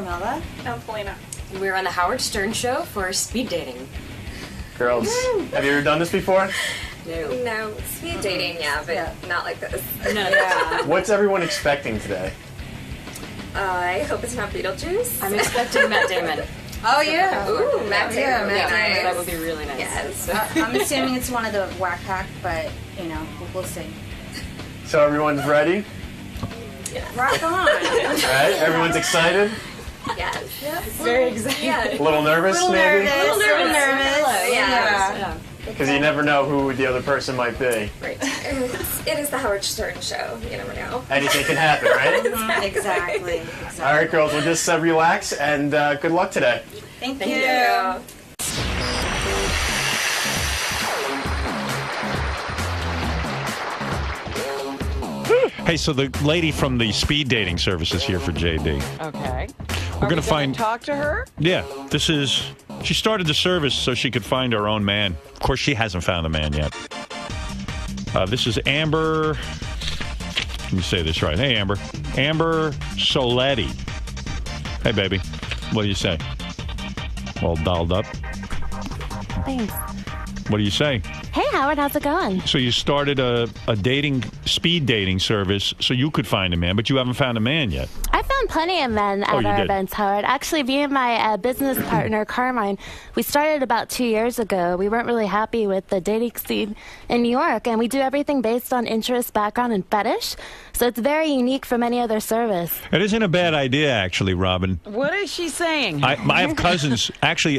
Daniela. I'm Polina. And we're on the Howard Stern Show for speed dating. Girls, have you ever done this before? No, speed dating, yeah, but not like this. No, yeah. What's everyone expecting today? I hope it's not Beetlejuice. I'm expecting Matt Damon. Oh, yeah. Ooh, Matt Damon. Yeah, Matt Nice. Damon. That would be really nice. Yes. I'm assuming it's one of the Whack Pack, but, we'll see. So everyone's ready? Rock on. Right? Everyone's excited? Yes. Very excited. Yeah. A little nervous, maybe? A little nervous. Yeah. Because you never know who the other person might be. Right. It is the Howard Stern Show. You never know. Anything can happen, right? Exactly. All right, girls, we'll just relax, and good luck today. Thank Thank you. you. Hey, so the lady from the speed dating service is here for JD. Okay. We're going to talk to her? Yeah, she started the service so she could find her own man. Of course, she hasn't found a man yet. This is Amber. Let me say this right. Hey, Amber. Amber Soletti. Hey, baby. What do you say? All dolled up. Thanks. What do you say? Hey, Howard, how's it going? So you started a speed dating service so you could find a man, but you haven't found a man yet. I found plenty of men at our events, Howard. Actually, me and my business partner, Carmine, we started about 2 years ago. We weren't really happy with the dating scene in New York, and we do everything based on interest, background, and fetish. So it's very unique from any other service. It isn't a bad idea, actually, Robin. What is she saying? I have cousins. Actually,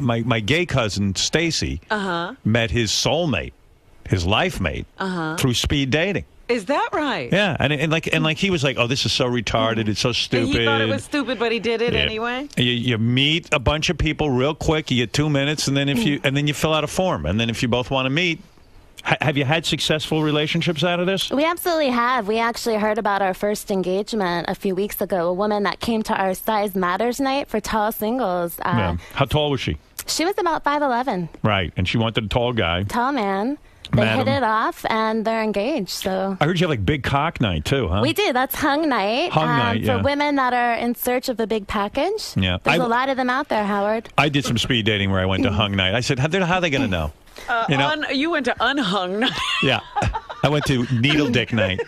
my gay cousin Stacy met his soulmate, his life mate, through speed dating. Is that right? Yeah, and like he was like, "Oh, this is so retarded. It's so stupid." And he thought it was stupid, but he did it anyway. You meet a bunch of people real quick. You get 2 minutes, and then then you fill out a form, and then if you both want to meet. Have you had successful relationships out of this? We absolutely have. We actually heard about our first engagement a few weeks ago. A woman that came to our Size Matters night for tall singles. Yeah. How tall was she? She was about 5'11". Right, and she wanted a tall guy. Tall man. They hit it off, and they're engaged. So I heard you have like big cock night too, huh? We do. That's hung night. Hung night, for women that are in search of a big package. Yeah, there's a lot of them out there, Howard. I did some speed dating where I went to hung night. I said, how are they going to know? You went to unhung night. Yeah, I went to needle dick night.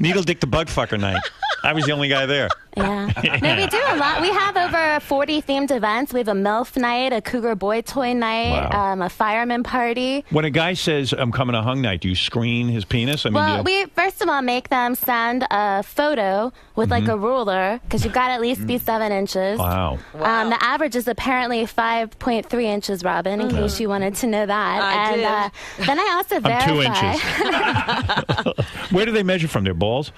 Needle dick the bug fucker night. I was the only guy there. Yeah. No, we do a lot. We have over 40 themed events. We have a MILF night, a Cougar Boy Toy night, a fireman party. When a guy says, I'm coming to hung night, do you screen his penis? I mean, we first of all make them send a photo with like a ruler, because you've got to at least be 7 inches. Wow. The average is apparently 5.3 inches, Robin, in case you wanted to know that. Then I also verify. I'm 2 inches. Where do they measure from? Their balls?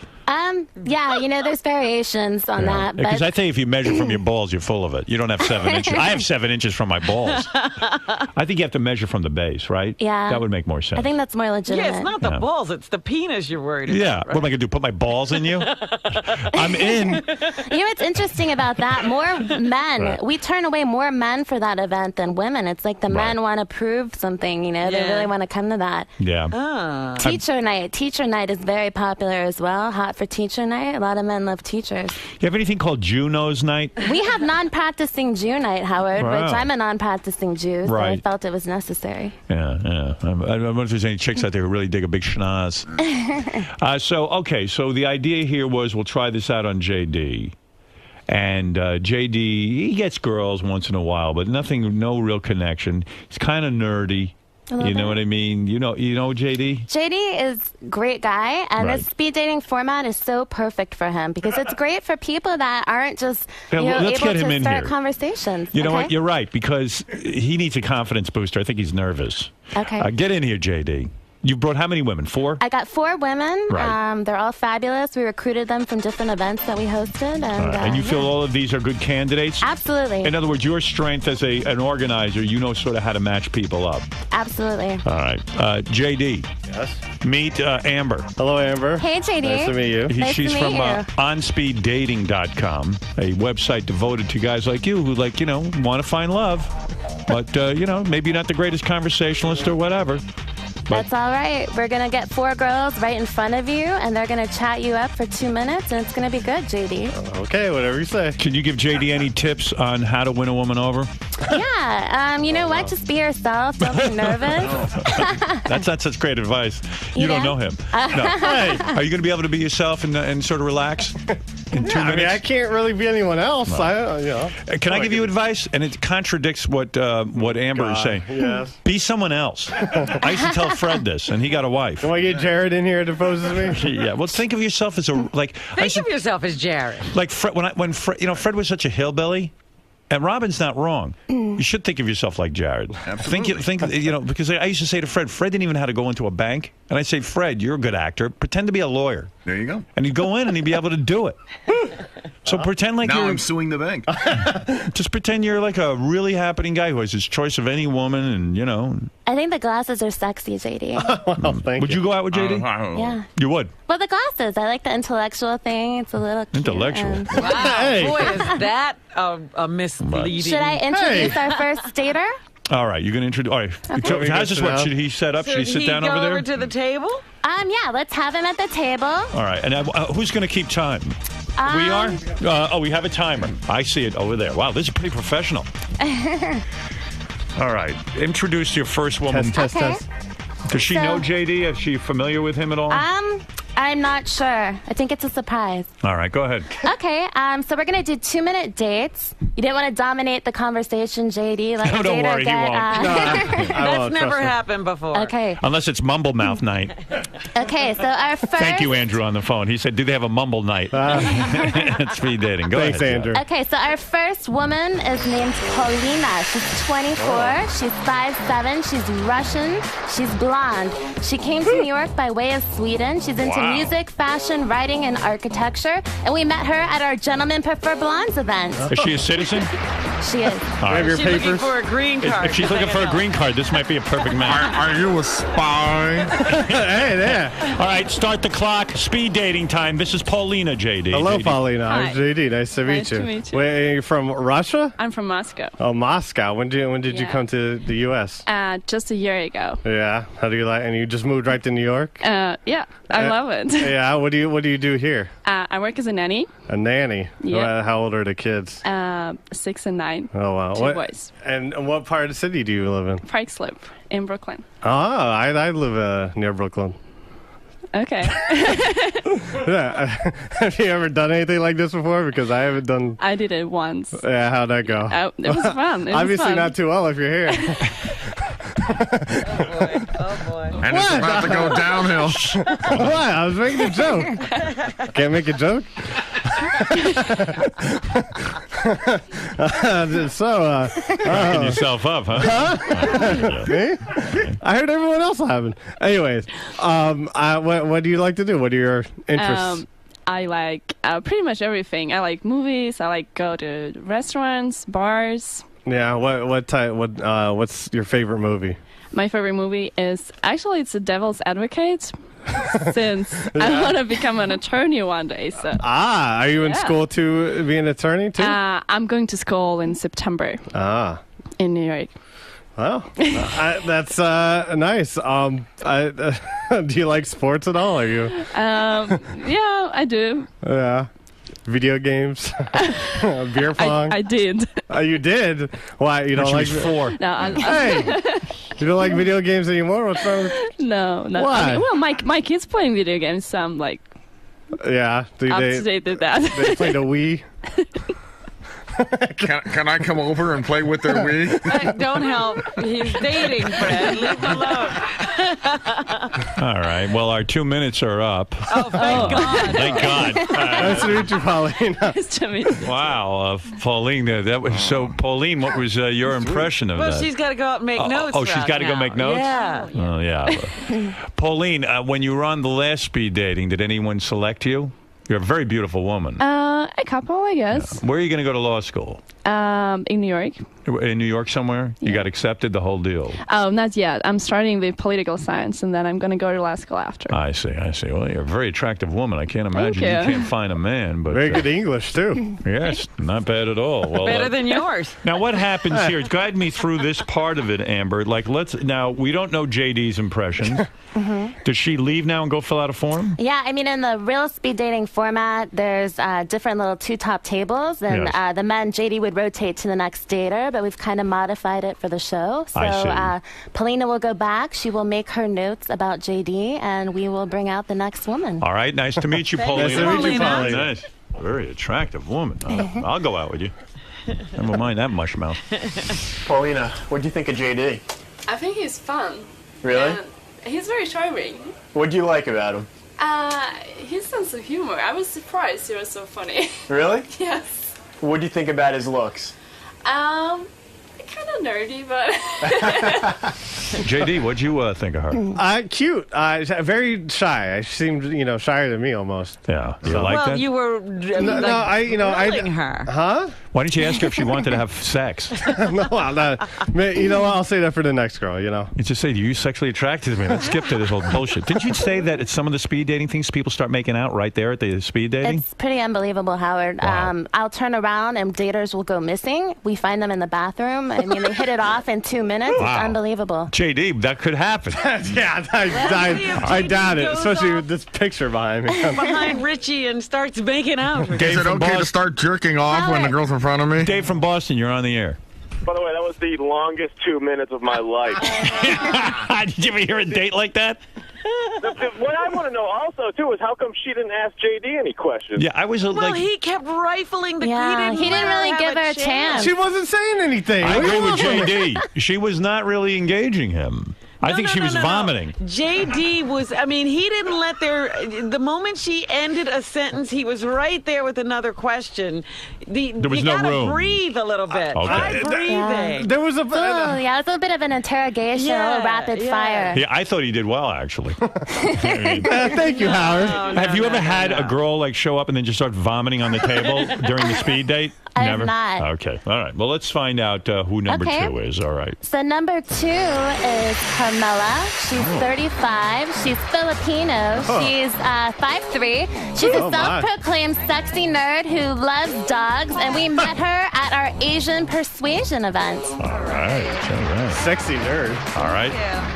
Yeah, there's variations on that. Because I tell you, if you measure from your balls, you're full of it. You don't have 7 inches. I have 7 inches from my balls. I think you have to measure from the base, right? Yeah. That would make more sense. I think that's more legitimate. Yeah, it's not the balls, it's the penis you're worried about. Yeah. Right? What am I going to do, put my balls in you? I'm in. What's interesting about that? More men. Right. We turn away more men for that event than women. It's like the men want to prove something, They really want to come to that. Yeah. Teacher night. Teacher night is very popular as well. Hot for teacher night. A lot of men love teachers. You have anything called Juno's night? We have non-practicing Jew night, Howard, which I'm a non-practicing Jew, so I felt it was necessary. Yeah. I wonder if there's any chicks out there who really dig a big schnoz. So the idea here was we'll try this out on JD. And JD, he gets girls once in a while, but no real connection. He's kind of nerdy. You know what I mean? You know JD? JD is a great guy, and this speed dating format is so perfect for him because it's great for people that aren't just able to start conversations. You know what? You're right, because he needs a confidence booster. I think he's nervous. Okay. Get in here, JD. You brought how many women? 4? I got 4 women. Right. They're all fabulous. We recruited them from different events that we hosted. And you feel all of these are good candidates? Absolutely. In other words, your strength as an organizer, you know sort of how to match people up. Absolutely. All right. JD. Yes? Meet Amber. Hello, Amber. Hey, JD. Nice to meet you. She's from onspeeddating.com, a website devoted to guys like you who, want to find love. But, maybe not the greatest conversationalist or whatever. That's all right. We're going to get 4 girls right in front of you, and they're going to chat you up for 2 minutes, and it's going to be good, JD. Okay, whatever you say. Can you give JD any tips on how to win a woman over? Yeah. You know what? Just be yourself. Don't be nervous. That's not such great advice. You don't know him. No. Hey, are you going to be able to be yourself and sort of relax in 2 minutes? I mean, I can't really be anyone else. Can I give you advice? And it contradicts what Amber is saying. Yes. Be someone else. I used to tell Fred this, and he got a wife. Can I get Jared in here to pose as me? Yeah. Well, think of yourself as Think of yourself as Jared. Like Fred, when Fred, Fred was such a hillbilly. And Robin's not wrong. You should think of yourself like Jared. Absolutely. Think, because I used to say to Fred didn't even know how to go into a bank. And I'd say, Fred, you're a good actor. Pretend to be a lawyer. There you go. And he'd go in and he'd be able to do it. So pretend like now you're... I'm suing the bank. Just pretend you're like a really happening guy who has his choice of any woman and, I think the glasses are sexy, JD. Well, thank Would you go out with JD? Yeah. You would? Well, the glasses. I like the intellectual thing. It's a little cute. Intellectual. and- Wow, Hey. boy, is that a misleading. Should I introduce our first dater? All right, you're going to introduce... All right. Okay. How's this work? Should he set up? Should he sit down go over there? to the table? Yeah, let's have him at the table. All right. And who's going to keep time? We are? We have a timer. I see it over there. Wow, this is pretty professional. All right. Introduce your first woman. Test. Does she know JD? Is she familiar with him at all? I'm not sure. I think it's a surprise. All right, go ahead. Okay, so we're going to do 2-minute dates. You didn't want to dominate the conversation, JD. Let your Don't dater worry, he get, won't. That's never happened before. Okay. Unless it's mumble mouth night. Okay, so our first... Thank you, Andrew, on the phone. He said, do they have a mumble night? It's speed dating. Go Thanks, ahead. Andrew. Okay, so our first woman is named Paulina. She's 24. She's 5'7". She's Russian. She's blonde. She came to New York by way of Sweden. She's into music, fashion, writing, and architecture. And we met her at our Gentlemen Prefer Blondes event. Is she a citizen? She is. All right. Your She's looking papers? for a green card. If she's looking for a green card, this might be a perfect match. Are you a spy? Hey there. All right, start the clock. Speed dating time. This is Paulina, JD. Hello, JD. Paulina. I'm Hi. JD. Nice to meet Nice you. to meet you. Wait, you're from Russia? I'm from Moscow. Oh, Moscow. When did you Yeah. come to the U.S.? Just a year ago. Yeah. How do you like? And you just moved right to New York? Yeah, I love it. Yeah. What do you do here? I work as a nanny. A nanny. Yeah. How old are the kids? 6 and 9. Oh wow. Two boys. And what part of the city do you live in? Park Slope in Brooklyn. Oh, I live near Brooklyn. Okay. Yeah. Have you ever done anything like this before? Because I haven't done. I did it once. Yeah. How'd that go? It was fun. It was Obviously fun. not too well if you're here. Oh, boy. And it's about to go downhill. What? I was making a joke. Can't make a joke? Cracking yourself up, huh? Me? I heard everyone else laughing. Anyways, what do you like to do? What are your interests? I like pretty much everything. I like movies. I like go to restaurants, bars. Yeah. What type? What's your favorite movie? My favorite movie is actually it's The Devil's Advocate. Since I want to become an attorney one day, so Are you in school to be an attorney too? I'm going to school in September in New York. Well, that's nice. Do you like sports at all? Are you? Yeah, I do. Yeah. Video games, beer pong. I did. You did? Why you don't She like? was 4. No, Hey, you don't like video games anymore? What's wrong? no. Why? I mean, well, my kids playing video games, so I'm like Yeah. up to date with that. They played a Wii. Can I come over and play with their Wii? Don't help. He's dating, Fred. Leave him alone. All right. Well, our 2 minutes are up. Oh, thank God. Thank God. Nice to meet you, Paulina. Nice to meet you. Wow, Pauline, that was so. Pauline, what was your impression of Well, that? she's got to go out and make notes. Oh, she's right got to go now. make notes? Yeah. Oh, yeah. Pauline, when you were on the last speed dating, did anyone select you? You're a very beautiful woman. A couple, I guess. Where are you going to go to law school? In New York. In New York somewhere? You got accepted, the whole deal? Oh, not yet. I'm starting with political science, and then I'm going to go to law school after. I see. Well, you're a very attractive woman. I can't imagine you can't find a man. But very good English, too. Yes, not bad at all. Well, Better than yours. Now, what happens here? Guide me through this part of it, Amber. Now, we don't know JD's impressions. Does she leave now and go fill out a form? Yeah, I mean, in the real speed dating format, there's different little two-top tables, and Yes. the men, JD would rotate to the next dater, but we've kind of modified it for the show. So I see. Paulina will go back, she will make her notes about JD, and we will bring out the next woman. All right, nice to meet you, Paulina. Nice to meet you, Paulina. Nice. Very attractive woman. I'll go out with you. Never mind that mush mouth. Paulina, what do you think of JD? I think he's fun. Really? He's very charming. What do you like about him? His sense of humor. I was surprised he was so funny. Really? Yes. What do you think about his looks? Kind of nerdy, but JD, what'd you think of her? Cute. Very shy. She seemed, shyer than me almost. Yeah. You like Well, that? you were grilling her. Huh? Why didn't you ask her if she wanted to have sex? No, I'll say that for the next girl, You just say, are you sexually attracted to me? Let's skip to this whole bullshit. Didn't you say that at some of the speed dating things, people start making out right there at the speed dating? It's pretty unbelievable, Howard. Wow. I'll turn around and daters will go missing. We find them in the bathroom. I mean, they hit it off in 2 minutes. Wow. It's unbelievable. JD, that could happen. Yeah, I doubt it, especially with this picture behind me. Behind Richie and starts making out. Is it okay to start jerking off when the girl's in front of me? Dave from Boston, you're on the air. By the way, that was the longest 2 minutes of my life. Did you ever hear a date like that? What I want to know also, too, is how come she didn't ask JD any questions? Yeah, I was Well, he kept rifling the. Yeah, he didn't really give her a chance. She wasn't saying anything. I agree with JD. She was not really engaging him. I think she was vomiting. JD was, he didn't let the moment she ended a sentence, he was right there with another question. There was no you gotta room. Breathe a little bit. Okay. Try breathing. There was a... it was a bit of an interrogation, a little rapid fire. Yeah, I thought he did well, actually. Thank you, Howard. Have you ever had a girl show up and then just start vomiting on the table during the speed date? I Never? have not. Okay. All right. Well, let's find out who number 2 is. All right. So number 2 is Carmela. She's 35. She's Filipino. She's 5'3". She's a self-proclaimed sexy nerd who loves dogs, and we met her at our Asian persuasion event. All right. Sexy nerd. All right.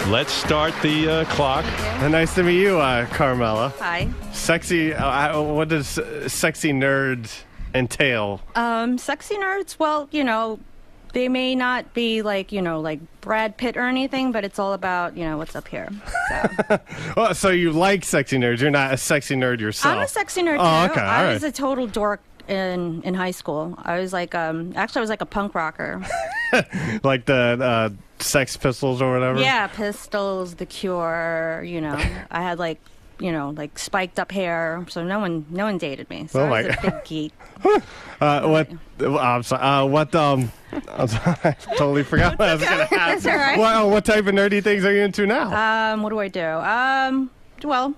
Let's start the clock. Nice to meet you, Carmela. Hi. Sexy. What does sexy nerd entail? Sexy nerds, well, they may not be like Brad Pitt or anything, but it's all about, what's up here. So. So you like sexy nerds. You're not a sexy nerd yourself. I'm a sexy nerd, too. Oh, okay. I was a total dork in high school. I was like, actually, I was like a punk rocker. Like the Sex Pistols or whatever? Yeah, Pistols, The Cure, I had like spiked up hair, so no one dated me. So I was a big geek. I'm sorry. I'm sorry. I totally forgot what I was going to ask. That's all right. What type of nerdy things are you into now? What do I do? Well,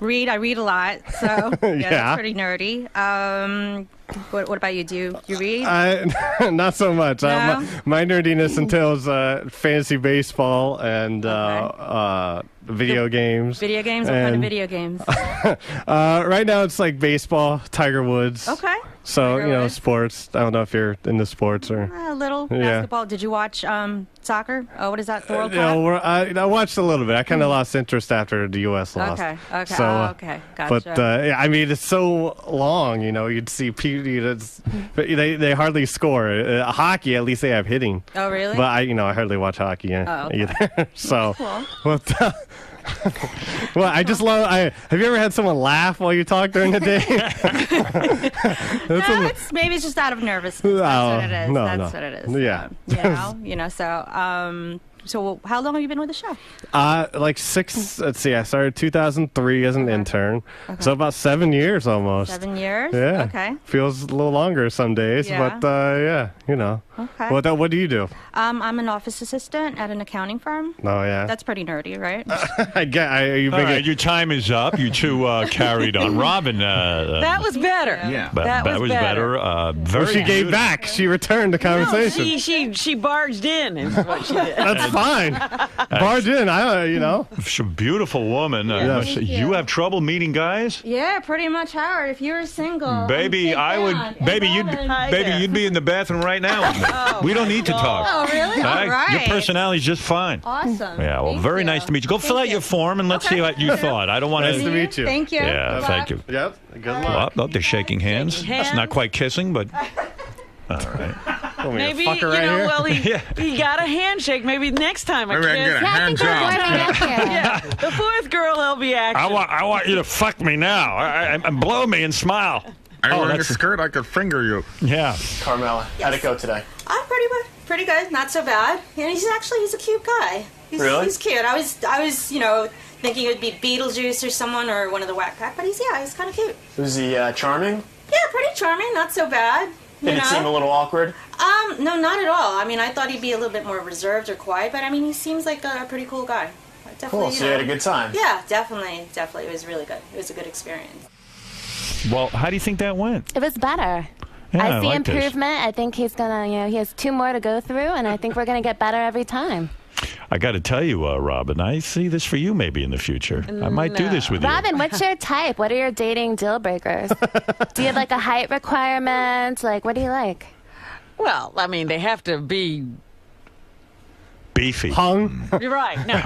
read. I read a lot, so that's pretty nerdy. What about you? Do you read? Not so much. No? My nerdiness entails fantasy baseball and video games. Video games? What kind of video games? Right now it's like baseball, Tiger Woods. Okay. So, sports. I don't know if you're into sports or... A little basketball. Did you watch soccer? Oh, what is that? The World Cup? I watched a little bit. I kind of lost interest after the U.S. lost. Okay. So, okay. Gotcha. But, it's so long, you'd see people... But they hardly score. Hockey, at least they have hitting. Oh, really? But, I hardly watch hockey either. So... Cool. Well, I just love... have you ever had someone laugh while you talk during the day? Maybe it's just out of nervousness. That's what it is. That's what it is. Yeah. So how long have you been with the show? Like 6... Let's see. I started 2003 as an intern. Okay. So about 7 years almost. 7 years? Yeah. Okay. Feels a little longer some days, but you know. Okay. What do you do? I'm an office assistant at an accounting firm. Oh, yeah. That's pretty nerdy, right? Are you All big? right, your time is up. You two carried on. Robin. That was better. Yeah. That was better. Very Well, she gave good. back. She returned the conversation. No, she barged in is what she did. That's fine. Barge in. You know. She's a beautiful woman. You have trouble meeting guys? Yeah, pretty much, Howard. If you're single, Baby, I would. Baby, you'd be in the bathroom right now with me. We don't need to talk. Oh, really? All right. Your personality's just fine. Awesome. Yeah, well, very nice to meet you. Go fill out your form and let's see what you thought. I don't want Nice to meet you. Thank you. Yeah, Good thank luck. you. Yep. Good luck. Well, they're shaking hands. It's not quite kissing, but all right. Maybe, fucker right here? well, he got a handshake. Maybe next time a Maybe I can kiss. get a hand job. Yeah, the fourth girl will be action. I want you to fuck me now. And blow me and smile. I wearing a skirt, I could finger you. Yeah. Carmela, how'd it go today? Pretty good, not so bad. And he's a cute guy. Really? He's cute. I was thinking it would be Beetlejuice or someone or one of the Whack Pack, but he's kind of cute. Was he charming? Yeah, pretty charming, not so bad. Did it seem a little awkward? No, not at all. I mean, I thought he'd be a little bit more reserved or quiet, but I mean, he seems like a pretty cool guy. Definitely, Cool, so you had a good time? Yeah, definitely. It was really good. It was a good experience. Well, how do you think that went? It was better. Yeah, I see like this. improvement. I think he's gonna, he has 2 more to go through, and I think we're gonna get better every time. I got to tell you, Robin, I see this for you maybe in the future. I might do this with you. Robin, what's your type? What are your dating deal breakers? Do you have like a height requirement? Like, what do you like? Well, I mean, they have to be beefy. Hung? You're right. No. No,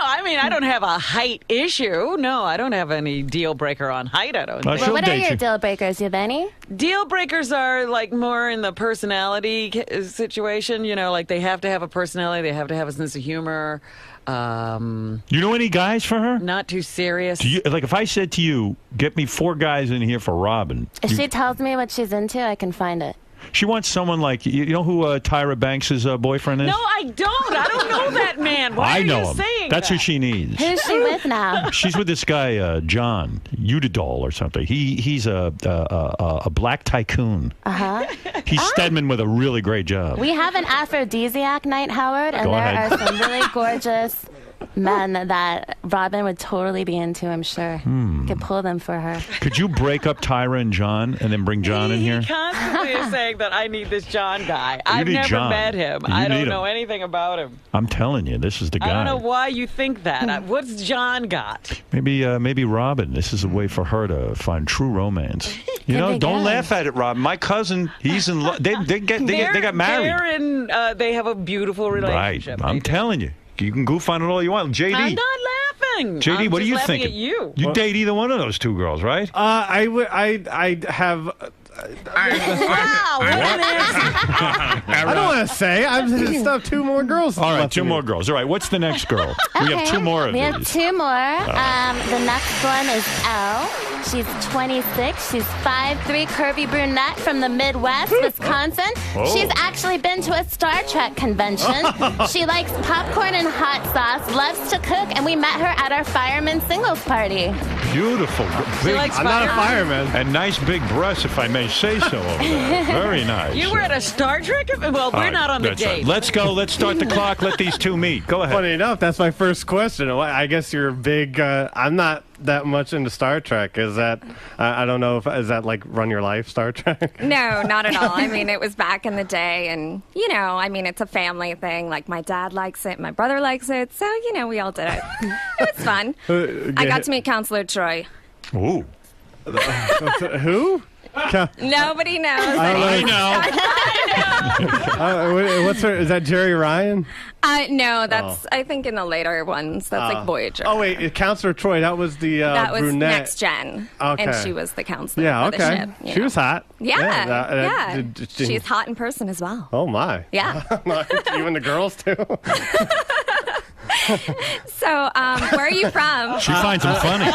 I mean, I don't have a height issue. No, I don't have any deal breaker on height, I don't think. Well, what are your deal breakers? You have any? Deal breakers are like more in the personality situation. Like they have to have a personality. They have to have a sense of humor. You know any guys for her? Not too serious. Like if I said to you, get me 4 guys in here for Robin. If she tells me what she's into, I can find it. She wants someone like, you know who Tyra Banks' boyfriend is? No, I don't. I don't know that man. Why I know are you him. saying That's that? who she needs. Who's she with now? She's with this guy, John Udidol or something. He's a black tycoon. Uh-huh. He's Stedman with a really great job. We have an aphrodisiac night, Howard, and Go there ahead. are some really gorgeous men that Robin would totally be into, I'm sure. Could pull them for her. Could you break up Tyra and John and then bring John in here? He constantly is saying that I need this John guy. I've need never John. met him. You I need don't him. know anything about him. I'm telling you, this is the guy. I don't know why you think that. What's John got? Maybe Robin. This is a way for her to find true romance. You know, don't laugh at it, Robin. My cousin, he's in love. They got married. They have a beautiful relationship. Right. I'm telling you. You can goof on it all you want. JD. I'm not laughing. JD, I'm what just do you laughing think? At you. You date either one of those 2 girls, right? I have. Wow, what an answer. I don't want to say. I've still have 2 more girls. All right, left 2 to more meet. girls. All right, what's the next girl? We have 2 more of We these. have 2 more. The next one is Elle. She's 26. She's 5'3", curvy brunette from the Midwest, Wisconsin. Oh. She's actually been to a Star Trek convention. She likes popcorn and hot sauce, loves to cook, and we met her at our fireman singles party. Beautiful. Big, likes I'm not a fireman. And nice big breasts, if I may say so. Over there. Very nice. You were at a Star Trek? Well, All we're right, not on the that's right. date. Let's go. Let's start the clock. Let these 2 meet. Go ahead. Funny enough, that's my first question. I guess you're big. I'm not that much into Star Trek. Is that? I don't know if is that like Run Your Life Star Trek? No, not at all. I mean, it was back in the day, and it's a family thing. Like my dad likes it, my brother likes it, so we all did it. It was fun. I got to meet Counselor Troy. Ooh. Who? Nobody knows. I know. What's her? Is that Jerry Ryan? No, that's I think in the later ones. That's like Voyager. Oh wait, Counselor Troy. That was the that was brunette. Next Gen. Okay. And she was the counselor. Yeah. for the Okay. ship, She was hot. Yeah. Did- She's hot in person as well. Oh my. Yeah. Even the girls too. So, where are you from? She finds them funny.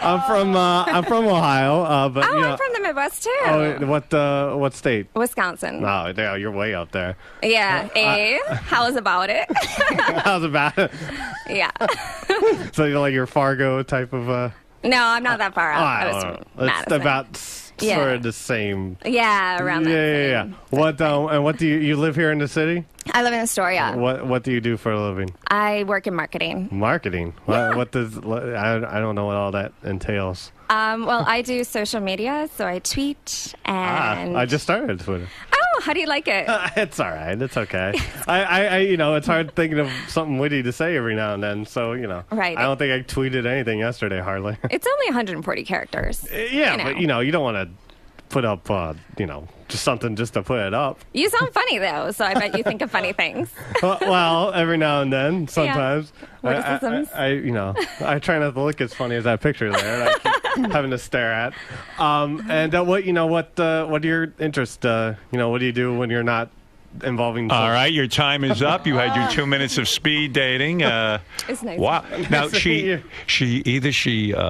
I'm from Ohio, but I'm from the Midwest too. What state? Wisconsin. Oh, yeah, you're way out there. Yeah. How's about it? How's about it? Yeah. So you're like your Fargo type of. No, I'm not that far out. I was from It's Madison. about Yeah. sort of the same. Yeah, around that. Yeah. What and what do you live here in the city? I live in Astoria. What do you do for a living? I work in marketing. Marketing. What does I don't know what all that entails. Well, I do social media, so I tweet and. I just started Twitter. Oh, how do you like it? It's all right. It's okay. I it's hard thinking of something witty to say every now and then. So Right. I don't think I tweeted anything yesterday hardly. It's only 140 characters. Yeah, but you don't want to put up just something just to put it up. You sound funny though, so I bet you think of funny things. Well, every now and then, sometimes. Yeah. Witticisms. I try not to look as funny as that picture there. That I keep having to stare at. And what are your interests? What do you do when you're not involving? All right, your time is up. You had your 2 minutes of speed dating. It's nice. Wow. Now she either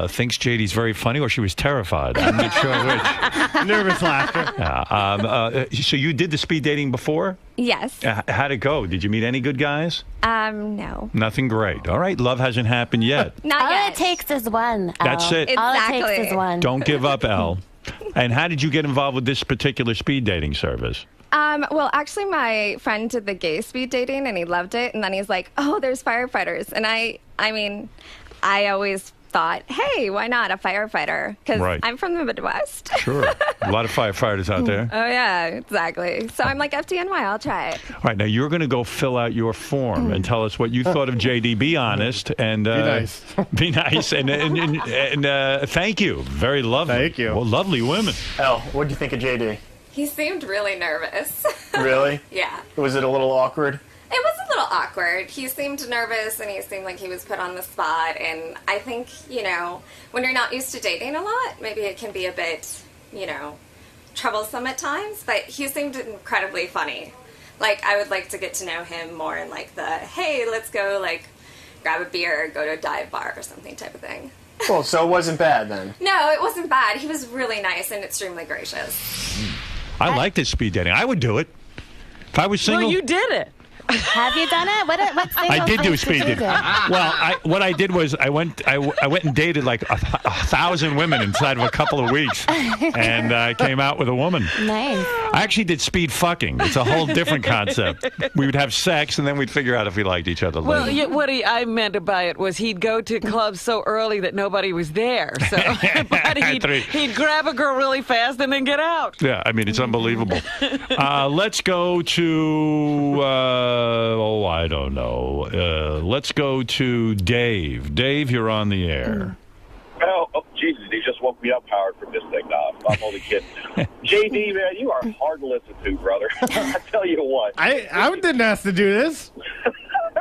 thinks JD's very funny or she was terrified. I'm not sure which. Nervous laughter. So you did the speed dating before? Yes. How'd it go? Did you meet any good guys? No. Nothing great. All right, love hasn't happened yet. Not All yet. it takes is one. That's it. All it Exactly. takes is one. Don't give up, Elle. And how did you get involved with this particular speed dating service? Well, actually, my friend did the gay speed dating, and he loved it. And then he's like, "Oh, there's firefighters." And I always thought, "Hey, why not a firefighter?" Because Right. I'm from the Midwest. Sure. A lot of firefighters out there. Oh yeah, exactly. So I'm like, FDNY, I'll try it. All right, now you're going to go fill out your form and tell us what you thought of JD. Be honest and Be nice. Be nice and thank you. Very lovely. Thank you. Well, lovely women. Elle, what do you think of JD? He seemed really nervous. Really? Yeah. Was it a little awkward? It was a little awkward. He seemed nervous and he seemed like he was put on the spot. And I think, when you're not used to dating a lot, maybe it can be a bit, troublesome at times. But he seemed incredibly funny. Like, I would like to get to know him more in like the, hey, let's go grab a beer or go to a dive bar or something type of thing. Well, so it wasn't bad then. No, it wasn't bad. He was really nice and extremely gracious. I like this speed dating. I would do it. If I was single. Well, you did it. Have you done it? What I did do things speed you dating. Well, what I did was I went and dated like 1,000 women inside of a couple of weeks, and I came out with a woman. Nice. I actually did speed fucking. It's a whole different concept. We would have sex, and then we'd figure out if we liked each other Well, later. what I meant by it was he'd go to clubs so early that nobody was there. So, but he'd grab a girl really fast and then get out. Yeah, I mean, it's unbelievable. Let's go to, I don't know. Let's go to Dave. Dave, you're on the air. Oh, Jesus, he just woke me up, Howard, from this thing. I'm only kidding. JD, man, you are hard to listen to, brother. I tell you what. I didn't ask to do this.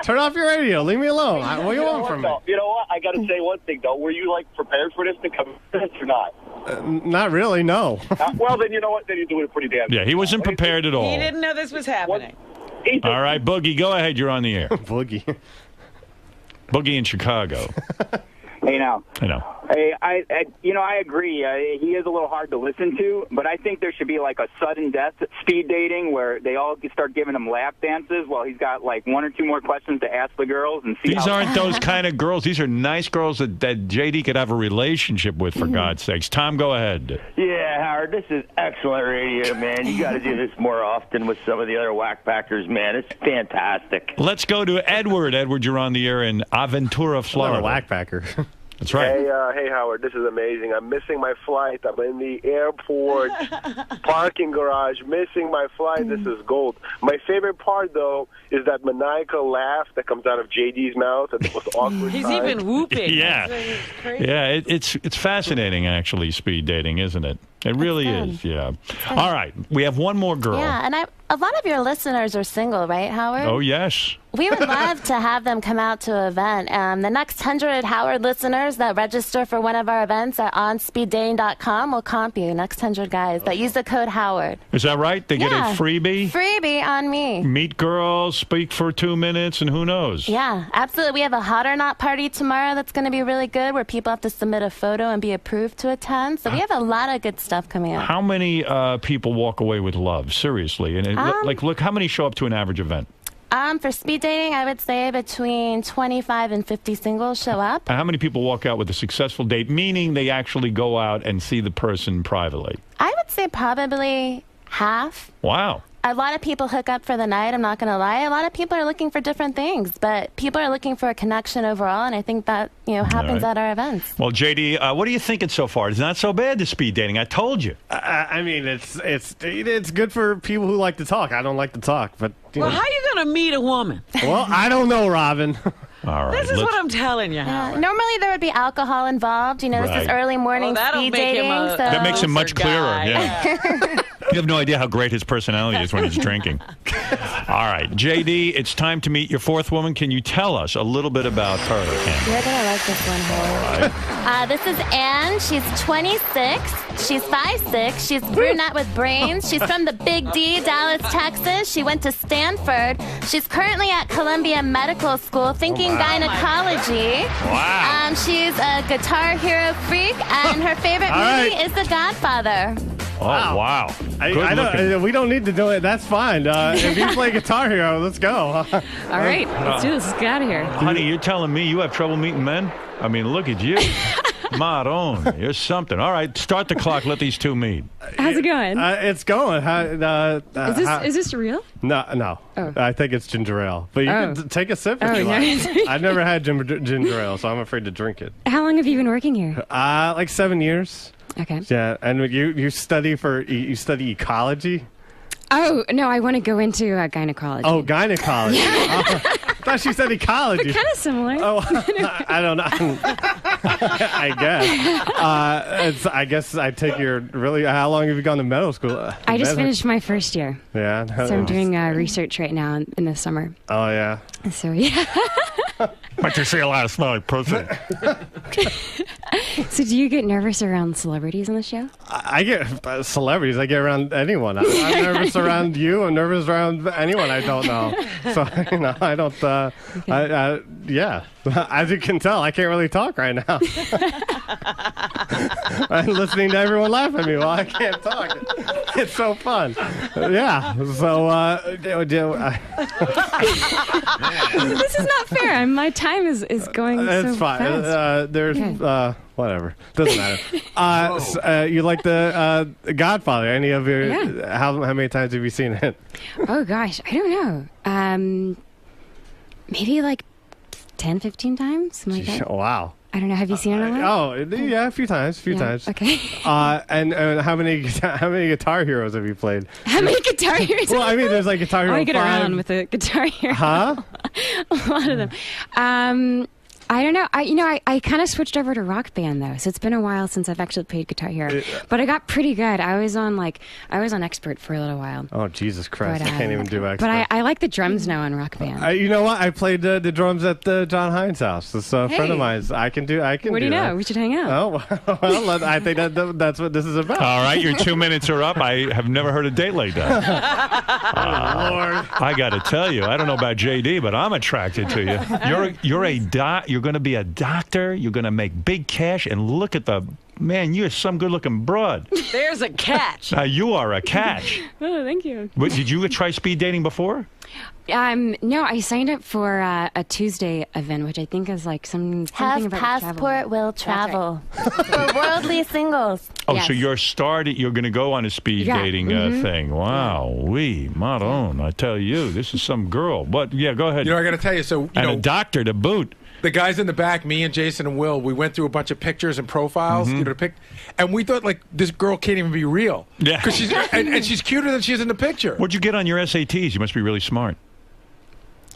Turn off your radio. Leave me alone. What do you want from me? You know what? I got to say one thing, though. Were you, prepared for this to come or not? Not really, no. Well, then you know what? Then you're doing it pretty damn good. Yeah, he wasn't prepared at all. He didn't know this was happening. All right, Boogie, go ahead. You're on the air. Boogie. Boogie in Chicago. Hey, now. I know. Hey, I agree. He is a little hard to listen to, but I think there should be like a sudden death speed dating where they all start giving him lap dances while he's got like one or two more questions to ask the girls and see. These aren't those kind of girls. These are nice girls that JD could have a relationship with, for God's sakes. Tom, go ahead. Yeah, Howard, this is excellent radio, man. You got to do this more often with some of the other whackpackers, man. It's fantastic. Let's go to Edward. Edward, you're on the air in Aventura, Florida. Whackpacker. That's right. Hey, Howard, this is amazing. I'm missing my flight. I'm in the airport parking garage, missing my flight. This is gold. My favorite part, though, is that maniacal laugh that comes out of JD's mouth at the most awkward He's time. even whooping. Yeah. Yeah, it's fascinating, actually, speed dating, isn't it? It really is, yeah. All right, we have one more girl. Yeah, and a lot of your listeners are single, right, Howard? Oh, yes. We would love to have them come out to an event. The next 100 Howard listeners that register for one of our events at onspeeddating.com will comp you. Next 100 guys that use the code Howard. Is that right? They get a freebie? Freebie on me. Meet girls, speak for 2 minutes, and who knows? Yeah, absolutely. We have a Hot or Not party tomorrow that's going to be really good where people have to submit a photo and be approved to attend. So we have a lot of good stuff coming up. How many people walk away with love? Seriously. And look, how many show up to an average event? For speed dating, I would say between 25 and 50 singles show up. And how many people walk out with a successful date, meaning they actually go out and see the person privately? I would say probably half. Wow. A lot of people hook up for the night, I'm not going to lie. A lot of people are looking for different things, but people are looking for a connection overall, and I think that, happens at our events. Well, JD, what are you thinking so far? It's not so bad, the speed dating. I told you. I mean, it's good for people who like to talk. I don't like to talk, but... Well, how are you going to meet a woman? Well, I don't know, Robin. All right. This is what I'm telling you, Howard. Normally there would be alcohol involved. This is early morning speed dating. That makes him much clearer. Yeah. You have no idea how great his personality is when he's drinking. All right, JD, it's time to meet your fourth woman. Can you tell us a little bit about her? You're going to like this one, Howard. This is Anne. She's 26. She's 5'6". She's brunette with brains. She's from the Big D, Dallas, Texas. She went to Stanford. She's currently at Columbia Medical School thinking gynecology. Wow. She's a Guitar Hero freak, and her favorite movie is The Godfather. Oh, wow. We don't need to do it. That's fine. If you play Guitar Hero, let's go. All right, let's do this. Let's get out of here. Honey, you're telling me you have trouble meeting men? I mean, look at you. Maron, you're something. All right, start the clock. Let these two meet. How's it going? It's going. Is this real? No. Oh. I think it's ginger ale. But you can take a sip if you nice. like. I've never had ginger ale, so I'm afraid to drink it. How long have you been working here? Like 7 years. Okay. Yeah, and you study ecology? Oh, no, I want to go into gynecology. Oh, gynecology. I thought she said ecology. They're kind of similar. Oh, I don't know. I guess. I guess I take your how long have you gone to medical school? I just finished my first year. Yeah. So I'm doing research right now in the summer. Oh, yeah. So, yeah. But you see a lot of smelly pussy. So do you get nervous around celebrities on the show? I get celebrities. I get around anyone. I'm nervous around you. I'm nervous around anyone I don't know. So, I don't, yeah. As you can tell, I can't really talk right now. I'm listening to everyone laugh at me while I can't talk. It's so fun. Yeah. So, this is not fair. My time is going it's so fine. fast. There's whatever. Doesn't matter. You like the Godfather? Any of your? Yeah. How many times have you seen it? Oh gosh, I don't know. Maybe like 10, 15 times. Something like that. Wow. I don't know. Have you seen it a lot? Oh, yeah, a few times. Okay. And how many Guitar Heroes have you played? How many Guitar Heroes? Well, I mean, there's like Guitar Hero 5. I get around with a Guitar Hero. Huh? A lot of them. I don't know. I kind of switched over to Rock Band though, so it's been a while since I've actually played Guitar Hero. But I got pretty good. I was on Expert for a little while. Oh Jesus Christ! But, I can't even do Expert. But I like the drums now on Rock Band. You know what? I played the drums at John Hines' house. It's a friend of mine. I can do. What do you know? We should hang out. Oh well, I think that's what this is about. All right, your 2 minutes are up. I have never heard a date like that. Lord. I got to tell you, I don't know about JD, but I'm attracted to you. You're going to be a doctor. You're going to make big cash, and look at man, you're some good-looking broad. There's a catch. You are a catch. Oh, thank you. Did you try speed dating before? No, I signed up for a Tuesday event, which I think is like something Have about passport will travel for worldly singles. Oh, Yes. so you're going to go on a speed dating thing. Wow, Maron, I tell you, this is some girl. But yeah, go ahead. I got to tell you, so a doctor to boot. The guys in the back, me and Jason and Will, we went through a bunch of pictures and profiles, to pick, and we thought like this girl can't even be real. Yeah, because she's and she's cuter than she is in the picture. What'd you get on your SATs? You must be really smart.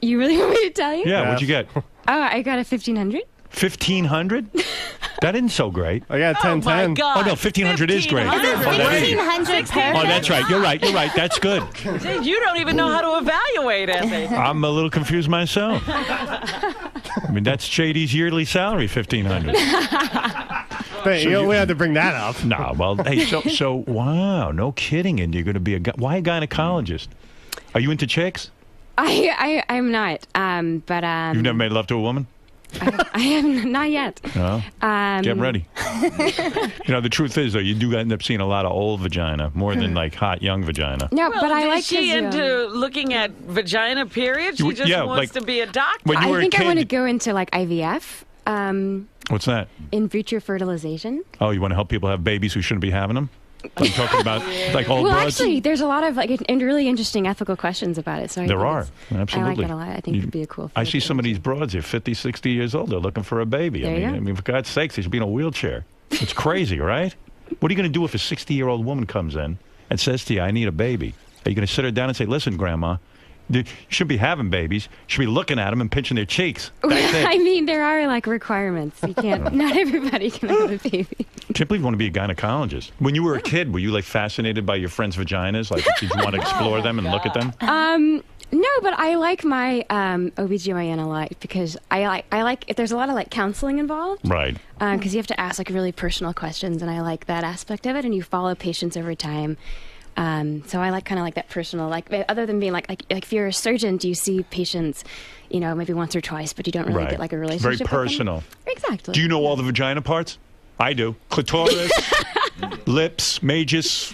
You really want me to tell you? Yeah, what'd you get? Oh, I got a 1500. 1500? That isn't so great. I got 1010. my God. Oh no, 1500 is great. Is it 1500 Oh, that's right. You're right. That's good. You don't even know how to evaluate it. I'm a little confused myself. I mean, that's JD's yearly salary, 1500. We had to bring that up. No, well, hey, so wow, no kidding. And you're going to be why a gynecologist? Are you into chicks? I'm not. But you've never made love to a woman? I have not yet. No? Get ready. The truth is, though, you do end up seeing a lot of old vagina, more than like hot young vagina. No, but I like Is she into looking at vagina, period? She just wants to be a doctor. I think I want to go into like IVF. What's that? In vitro fertilization. Oh, you want to help people have babies who shouldn't be having them? I'm talking about like old Well, broads? actually, there's a lot of really interesting ethical questions about it. So I There think are. I Absolutely. like it a lot. I think it'd be a cool. I see some of these broads, they're 50, 60 years old. They're looking for a baby. There you go. I mean, for God's sakes, they should be in a wheelchair. It's crazy, right? What are you going to do if a 60-year-old woman comes in and says to you, I need a baby? Are you going to sit her down and say, listen, Grandma, you shouldn't be having babies. You should be looking at them and pinching their cheeks. That's it. I mean, there are like requirements. You can't. Not everybody can have a baby. I can't believe you want to be a gynecologist. When you were a kid, were you like fascinated by your friends' vaginas? Like, did you want to explore them and look at them? No, but I like my OBGYN a lot because I like if there's a lot of like counseling involved. Right. Because you have to ask like really personal questions, and I like that aspect of it. And you follow patients over time. So I like kind of like that personal, like other than being like if you're a surgeon, do you see patients, maybe once or twice, but you don't really get like a relationship. Very personal. With them? Exactly. Do you know all the vagina parts? I do. Clitoris, lips, majus,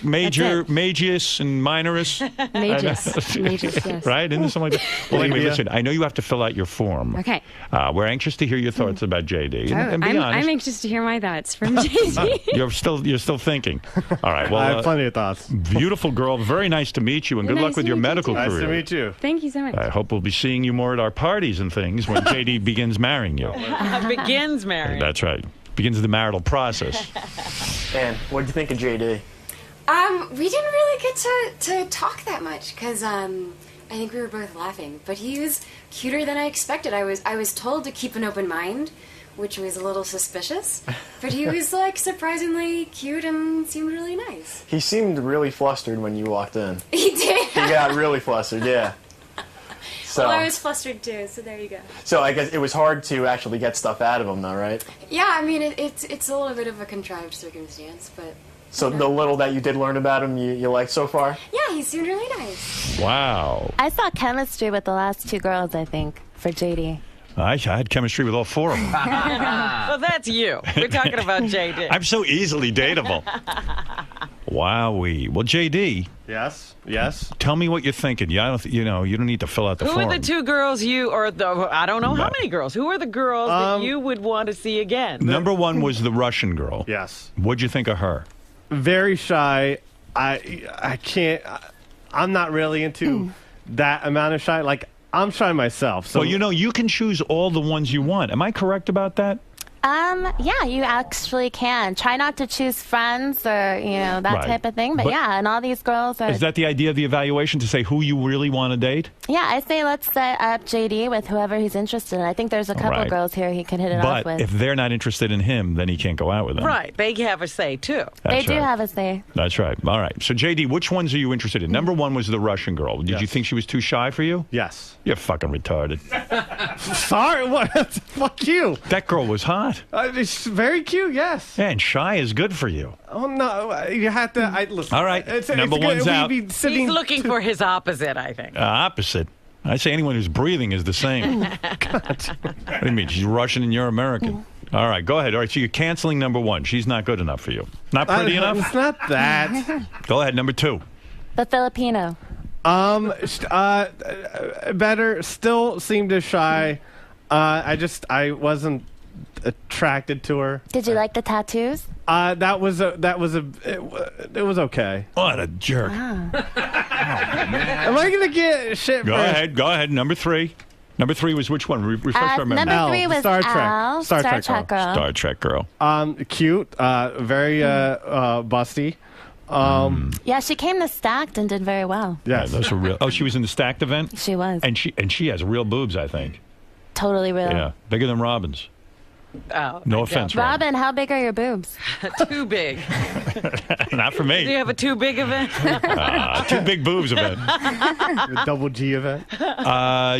and minorus. Majus, yes. Right? Isn't it something like that? Well, anyway, listen, I know you have to fill out your form. Okay. We're anxious to hear your thoughts about JD. And be I'm honest. anxious to hear my thoughts from JD. You're still thinking. All right. Well, I have plenty of thoughts. Beautiful girl. Very nice to meet you, and good luck with your medical career. Nice to meet you. Thank you so much. I hope we'll be seeing you more at our parties and things when JD begins marrying you. Begins marrying. That's right. Begins the marital process. And what did you think of JD? We didn't really get to talk that much because I think we were both laughing. But he was cuter than I expected. I was told to keep an open mind, which was a little suspicious. But he was like surprisingly cute and seemed really nice. He seemed really flustered when you walked in. He did. He got really flustered, yeah. So, Well, I was flustered too, so there you go. so I guess it was hard to actually get stuff out of him, though, right? Yeah, I mean, it's a little bit of a contrived circumstance, but... So the little that you did learn about him, you liked so far? Yeah, he seemed really nice. Wow. I saw chemistry with the last two girls, I think, for JD. I had chemistry with all four of them. Well, that's you. We're talking about JD. I'm so easily dateable. Wowee. Well, JD. Yes. Tell me what you're thinking. You don't need to fill out the Who form. are the two girls I don't know how many girls. Who are the girls that you would want to see again? Number one was the Russian girl. Yes. What'd you think of her? Very shy. I can't. I'm not really into that amount of shy. Like, I'm shy myself. So Well, you can choose all the ones you want. Am I correct about that? Yeah, you actually can. Try not to choose friends or, that Right. type of thing. But yeah, and all these girls are... Is that the idea of the evaluation, to say who you really want to date? Yeah, I say let's set up JD with whoever he's interested in. I think there's a couple Right. girls here he could hit it But off with. if they're not interested in him, then he can't go out with them. Right. They have a say, too. They That's do right. have a say. That's right. All right. So, JD, which ones are you interested in? Number one was the Russian girl. Did you think she was too shy for you? Yes. You're fucking retarded. Sorry, what? Fuck you. That girl was hot. It's very cute, yes. Yeah, and shy is good for you. Oh, no. You have to... listen. All right. Number good. one's We'd out. be sitting He's looking for his opposite, I think. Opposite. I say anyone who's breathing is the same. What do you mean? She's Russian and you're American. All right, go ahead. All right, so you're canceling number one. She's not good enough for you. Not pretty enough? It's not that. Go ahead, number two. The Filipino. Better. Still seemed as shy. I wasn't attracted to her. Did you like the tattoos? It was okay. What a jerk. Am I gonna get shit? Go ahead. Number three. Number three was which one? Refresh our memory. Number three was Star Trek. Al, Star Trek girl. Star Trek girl. Cute. Very busty. Yeah, she came to Stacked and did very well. Yeah, those were real. Oh, she was in the Stacked event? She was. And she has real boobs, I think. Totally real. Yeah, bigger than Robin's. Oh, No offense, Robin. Robin, how big are your boobs? Too big. Not for Do me. you have a too big event? Too big boobs event. The double G event.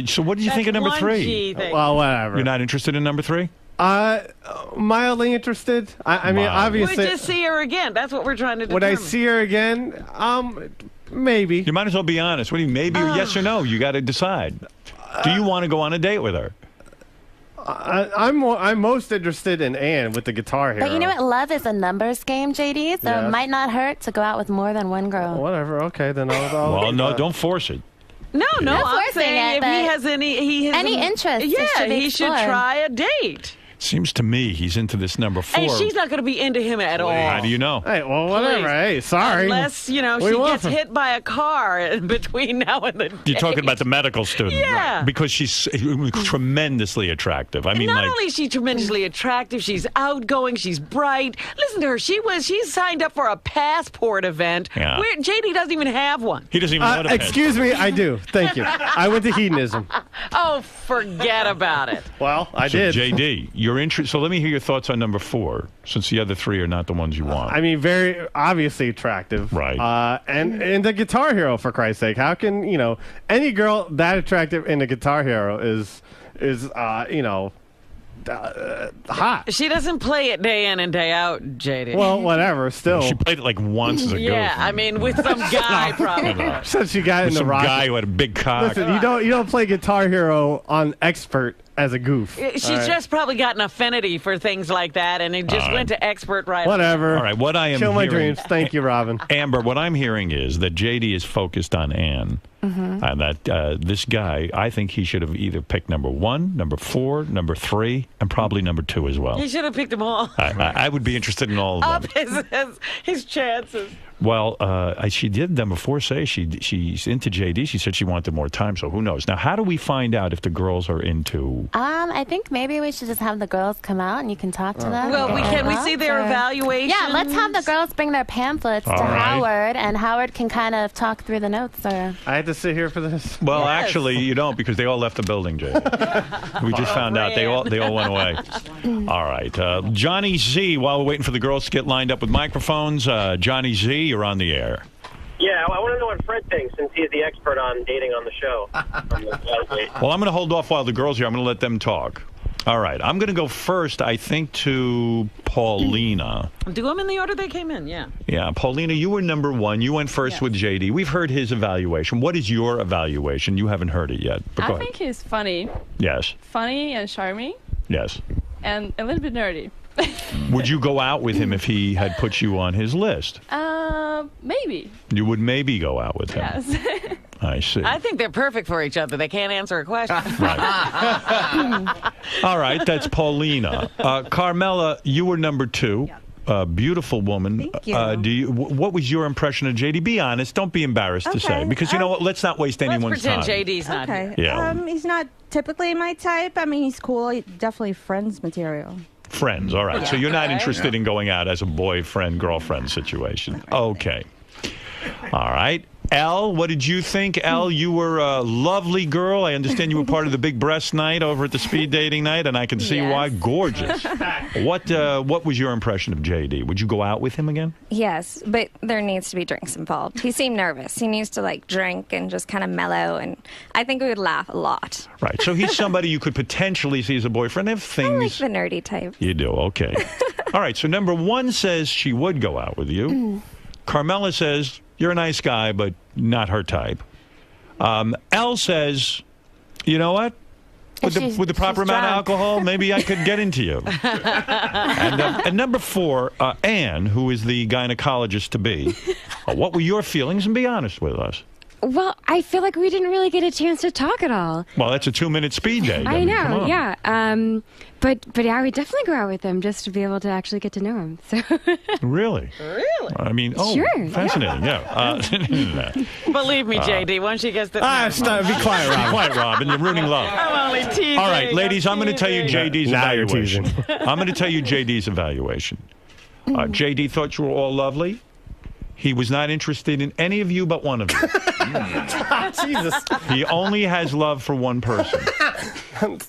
So what did you think of number one three? G thing. Well, whatever. You're not interested in number three? Mildly interested. I mean, Mildly. obviously. Would you see her again? That's what we're trying to Would determine. I see her again? Maybe. You might as well be honest. What do you, maybe or yes or no? You got to decide. Do you want to go on a date with her? I'm most interested in Anne with the Guitar Hero. But you know what? Love is a numbers game, JD. So it might not hurt to go out with more than one girl. Whatever. Okay, then I'll well, no, don't force it. No, Not I'm forcing saying it, if he but has any interest, it yeah, should be he should explored. try a date. Seems to me he's into this number 4. And she's not going to be into him at all. How do you know? Hey, well, whatever. Please. Hey, sorry. Unless, she gets hit by a car in between now and then. You're talking about the medical student. Yeah. Right. Because she's tremendously attractive. I mean, not only is she tremendously attractive, she's outgoing, she's bright. Listen to her. She's signed up for a passport event Yeah. where JD doesn't even have one. he doesn't even know what a Excuse me, I do. Thank you. I went to hedonism. Oh, forget about it. Well, I so did. JD, you're interested. So let me hear your thoughts on number 4, since the other 3 are not the ones you want. I mean, very obviously attractive. Right. And the Guitar Hero, for Christ's sake. How can, any girl that attractive in the Guitar Hero is hot. She doesn't play it day in and day out, JD. Well, whatever, still. She played it like once as a yeah, goof. I mean, with some guy probably. Since she got in the Some rocket. guy who had a big cock. Listen, you don't play Guitar Hero on expert as a goof. She's all right? just probably got an affinity for things like that, and it just went to expert right Whatever. All right, what I am Kill my hearing, dreams. Thank you, Robin. Amber, what I'm hearing is that JD is focused on Anne. Mm-hmm. And that this guy, I think he should have either picked number 1, number 4, number 3, and probably number 2 as well. He should have picked them all. I would be interested in all of them. Up his chances. Well, she did number 4 say she's into JD. She said she wanted more time, so who knows? Now, how do we find out if the girls are into... I think maybe we should just have the girls come out and you can talk to them. Well, can we see their evaluations? Yeah, let's have the girls bring their pamphlets to Howard, and Howard can kind of talk through the notes. Or I had to sit here for this. Well, actually, you don't, because they all left the building, JD. We just found out they all went away. All right. Johnny Z, while we're waiting for the girls to get lined up with microphones, Johnny Z, you're on the air. Yeah, I want to know what Fred thinks, since he's the expert on dating on the show. Well, I'm going to hold off while the girls are here. I'm going to let them talk. All right. I'm going to go first, I think, to Paulina. Do them in the order they came in, yeah. Yeah, Paulina, you were number 1. You went first with JD. We've heard his evaluation. What is your evaluation? You haven't heard it yet. But go I ahead. think he's funny. Yes. Funny and charming, Yes. and a little bit nerdy. Would you go out with him if he had put you on his list? Maybe. You would maybe go out with him. Yes. I see. I think they're perfect for each other. They can't answer a question. All right, that's Paulina. Carmela, you were number 2. Beautiful woman. Thank you. What was your impression of JD? Be honest. Don't be embarrassed to say. Because you know what? Let's not waste anyone's time. Let's pretend JD's not here. Yeah. He's not typically my type. I mean, he's cool. Definitely friends material. Friends, all right. So you're not interested in going out as a boyfriend-girlfriend situation. Okay. All right. Elle, what did you think? Elle, you were a lovely girl. I understand you were part of the big breast night over at the speed dating night, and I can see why. Gorgeous. What was your impression of JD? Would you go out with him again? Yes, but there needs to be drinks involved. He seemed nervous. He needs to drink and just kind of mellow, and I think we would laugh a lot. Right. So he's somebody you could potentially see as a boyfriend if things... I like the nerdy type. You do, okay. All right, so number 1 says she would go out with you. Carmela says you're a nice guy, but not her type. Elle says, you know what? With the proper amount of alcohol, maybe I could get into you. And number 4, Anne, who is the gynecologist-to-be, what were your feelings? And be honest with us. Well, I feel like we didn't really get a chance to talk at all. Well, that's a 2-minute speed date. I know, come on. yeah. But I would definitely go out with him just to be able to actually get to know him. So Really? Really? I mean, Sure, fascinating, yeah. Believe me, JD, once she gets to... Be quiet, Robin. Be quiet, Robin. You're ruining love. I'm only teasing. All right, ladies, I'm going to tell you JD's Now you're evaluation. teasing. I'm going to tell you JD's evaluation. JD thought you were all lovely. He was not interested in any of you but one of you. Jesus. He only has love for one person.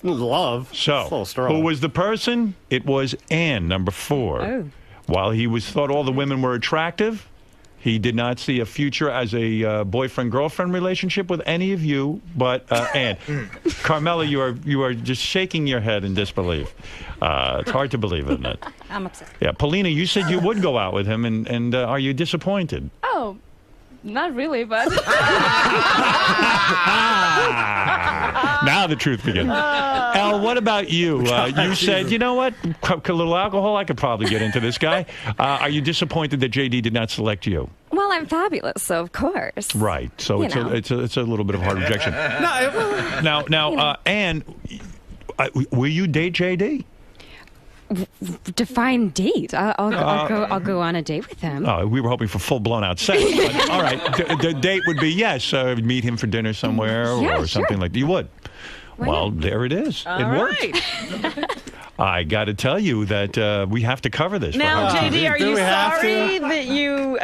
Love? So, strong. who was the person? It was Anne, number 4. Oh. While he thought all the women were attractive, he did not see a future as a boyfriend-girlfriend relationship with any of you but Anne. Carmela, you are just shaking your head in disbelief. It's hard to believe, isn't it? I'm upset. Yeah, Paulina, you said you would go out with him, and are you disappointed? Oh, not really, but... Now the truth begins. Al, what about you? You said, you know what? A little alcohol, I could probably get into this guy. Are you disappointed that JD did not select you? Well, I'm fabulous, so of course. Right. So it's a little bit of a hard rejection. Now, Anne, will you date JD? Define date. I'll go on a date with him. Oh, we were hoping for full blown out sex. But, all right, the date would be yes. Meet him for dinner somewhere or something like that. You would. Well, there it is. It worked. I got to tell you that we have to cover this. Now, JD, are you sorry that you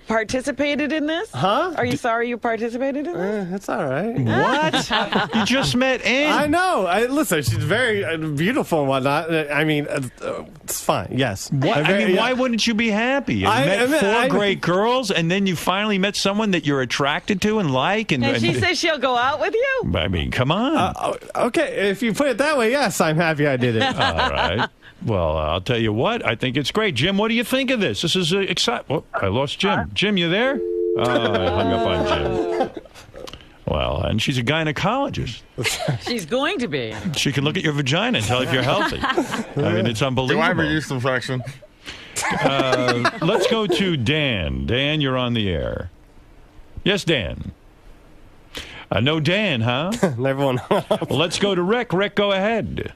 participated in this? Huh? Are you sorry you participated in this? It's all right. What? You just met Anne. I know. Listen, she's very beautiful and whatnot. I mean, it's fine. Yes. Why wouldn't you be happy? You met four great girls, and then you finally met someone that you're attracted to and like. And she says she'll go out with you? I mean, come on. Okay, if you put it that way, yes, I'm happy I did it. All right. Well, I'll tell you what. I think it's great. Jim, what do you think of this? This is exciting. Oh, I lost Jim. Jim, you there? Oh, I hung up on Jim. Well, and she's a gynecologist. She's going to be. She can look at your vagina and tell if you're healthy. I mean, it's unbelievable. Do I have a yeast infection? Let's go to Dan. Dan, you're on the air. Yes, Dan. No Dan, huh? Everyone. Well, let's go to Rick. Rick, go ahead.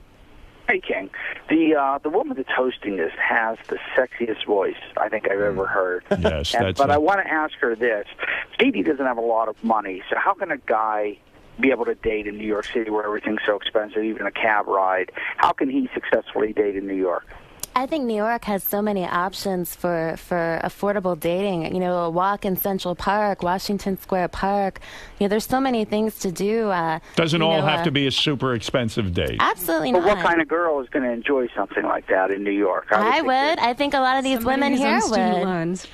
Hey, King. The woman that's hosting this has the sexiest voice I think I've ever heard. Yes, but I want to ask her this. Katie doesn't have a lot of money, so how can a guy be able to date in New York City where everything's so expensive, even a cab ride? How can he successfully date in New York? I think New York has so many options for affordable dating. You know, a walk in Central Park, Washington Square Park. You know, there's so many things to do. Doesn't all have to be a super expensive date. Absolutely not. not. What kind of girl is going to enjoy something like that in New York? I would. I think a lot of these women here would. Loans.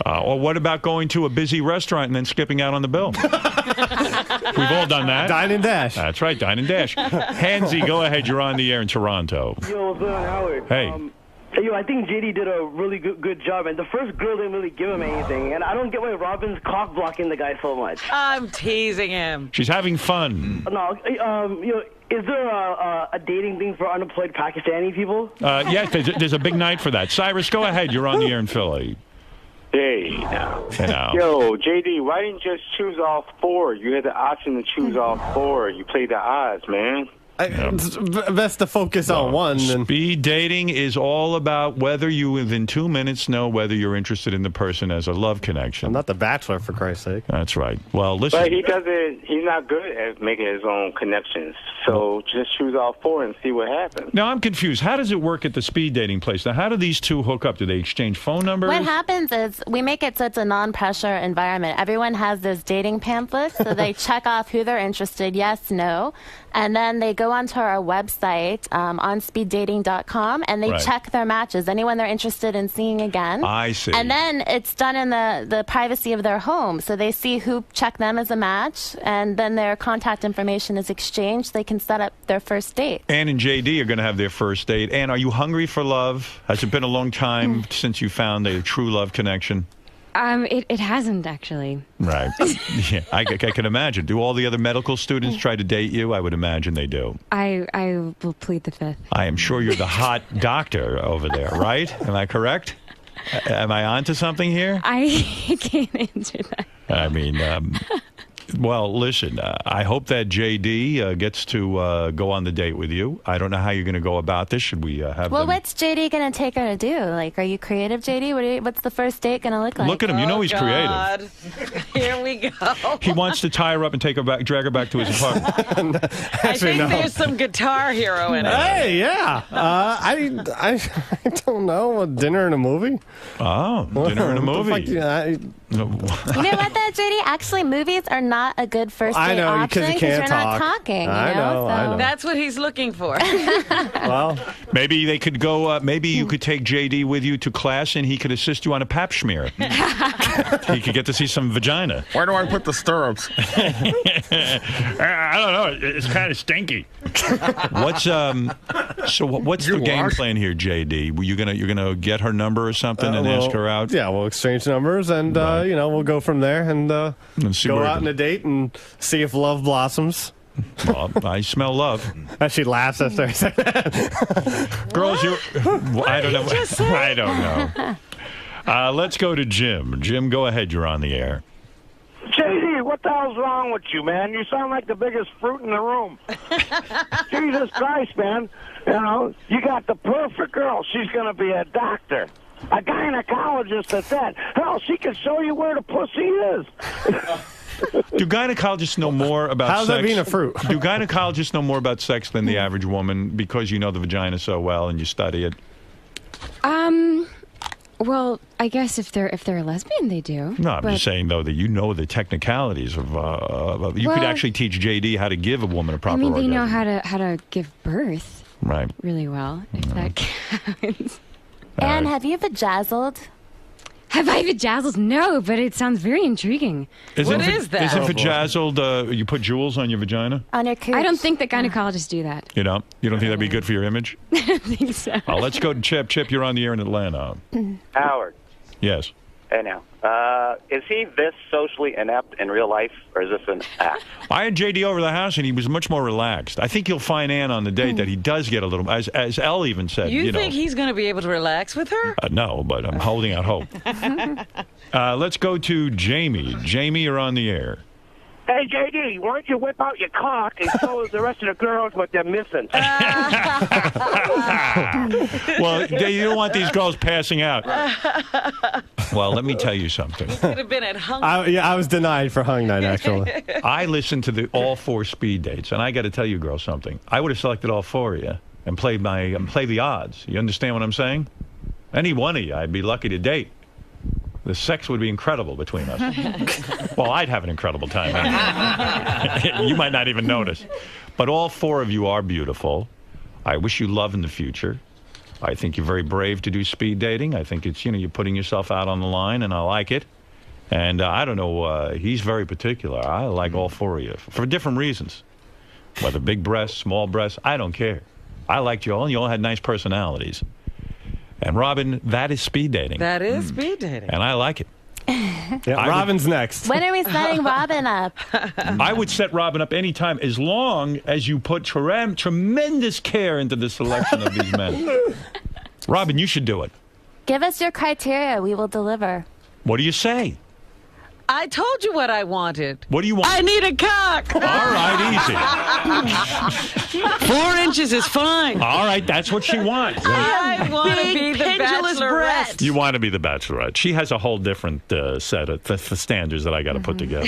Well, what about going to a busy restaurant and then skipping out on the bill? We've all done that. Dine and dash. That's right, dine and dash. Hansy, go ahead. You're on the air in Toronto. Yo, what's up, Howard? Hey. I think JD did a really good job, and the first girl didn't really give him anything, and I don't get why Robin's cock blocking the guy so much. I'm teasing him. She's having fun. No, is there a dating thing for unemployed Pakistani people? Yes, there's a big night for that. Cyrus, go ahead. You're on the air in Philly. Hey, now. Yo, JD, why didn't you just choose all four? You had the option to choose all four. You played the odds, man. It's best to focus on one. Speed dating is all about whether you, within 2 minutes, know whether you're interested in the person as a love connection. I'm not the Bachelor, for Christ's sake. That's right. Well, listen. But he's not good at making his own connections. So just choose all four and see what happens. Now, I'm confused. How does it work at the speed dating place? Now, how do these two hook up? Do they exchange phone numbers? What happens is we make it so it's a non-pressure environment. Everyone has those dating pamphlets, so they check off who they're interested, yes, no. And then they go onto our website, onspeeddating.com, and they check their matches, anyone they're interested in seeing again. I see. And then it's done in the privacy of their home. So they see who checked them as a match, and then their contact information is exchanged. They can set up their first date. Ann and JD are going to have their first date. Ann, are you hungry for love? Has it been a long time since you found a true love connection? It hasn't, actually. Right. Yeah, I can imagine. Do all the other medical students try to date you? I would imagine they do. I will plead the fifth. I am sure you're the hot doctor over there, right? Am I correct? Am I onto something here? I can't answer that. I mean, well, listen, I hope that JD gets to go on the date with you. I don't know how you're going to go about this. Should we have Well, what's JD going to take her to do? Like, are you creative, JD? What's the first date going to look like? Look at him. You know he's creative. Here we go. He wants to tie her up and take her back, drag her back to his apartment. I think there's some Guitar Hero in it. Hey, yeah. I don't know. A dinner and a movie? Oh, dinner and a movie. You know what, though, JD? Actually, movies are not a good first date option because you're not talking. I know. That's what he's looking for. Well, maybe they could go. Maybe you could take JD with you to class, and he could assist you on a pap smear. He could get to see some vagina. Where do I put the stirrups? I don't know. It's kind of stinky. What's the game plan here, JD? You're gonna get her number or something and ask her out? Yeah, we'll exchange numbers and we'll go from there and see go where out on a date and see if love blossoms. Well, I smell love. She laughs after I say that. Girls, I don't know. I don't know. Let's go to Jim. Jim, go ahead. You're on the air. JD, what the hell's wrong with you, man? You sound like the biggest fruit in the room. Jesus Christ, man. You know, you got the perfect girl. She's going to be a doctor. A gynecologist at that. Hell, she can show you where the pussy is. Do gynecologists know more about sex? How's that being a fruit? Do gynecologists know more about sex than the average woman because you know the vagina so well and you study it? Well, I guess if they're a lesbian, they do. No, I'm just saying, though, that you know the technicalities of you could actually teach JD how to give a woman a proper orgasm. They know how to give birth right really well, if that counts. Anne, have you vajazzled? Have I vajazzled? No, but it sounds very intriguing. What is that? Isn't vajazzled, you put jewels on your vagina? On your cooch. I don't think that gynecologists do that. You don't think that'd be good for your image? I don't think so. Let's go to Chip. Chip, you're on the air in Atlanta. Howard. Yes. Hey, now. Is he this socially inept in real life, or is this an act? I had JD over the house, and he was much more relaxed. I think you'll find, Ann, on the date that he does get a little, as Elle even said. You think he's going to be able to relax with her? No, but I'm holding out hope. Let's go to Jamie. Jamie, you're on the air. Hey, JD, why don't you whip out your cock and show the rest of the girls what they're missing? Well, you don't want these girls passing out. Well, let me tell you something. Could have been at hung. I was denied for hung night, actually. I listened to all 4 speed dates, and I got to tell you, girls, something. I would have selected all 4 of you and play the odds. You understand what I'm saying? Any one of you, I'd be lucky to date. The sex would be incredible between us. Well, I'd have an incredible time. You might not even notice. But all 4 of you are beautiful. I wish you love in the future. I think you're very brave to do speed dating. I think it's, you're putting yourself out on the line, and I like it. And I don't know, he's very particular. I like all 4 of you for different reasons. Whether big breasts, small breasts, I don't care. I liked you all, and you all had nice personalities. And Robin, that is speed dating. That is speed dating. And I like it. Robin's next. When are we setting Robin up? I would set Robin up anytime as long as you put tremendous care into the selection of these men. Robin, you should do it. Give us your criteria. We will deliver. What do you say? I told you what I wanted. What do you want? I need a cock. All right, easy. 4 inches is fine. All right, that's what she wants. I want to be the bachelorette. You want to be the bachelorette. She has a whole different set of standards that I got to put together.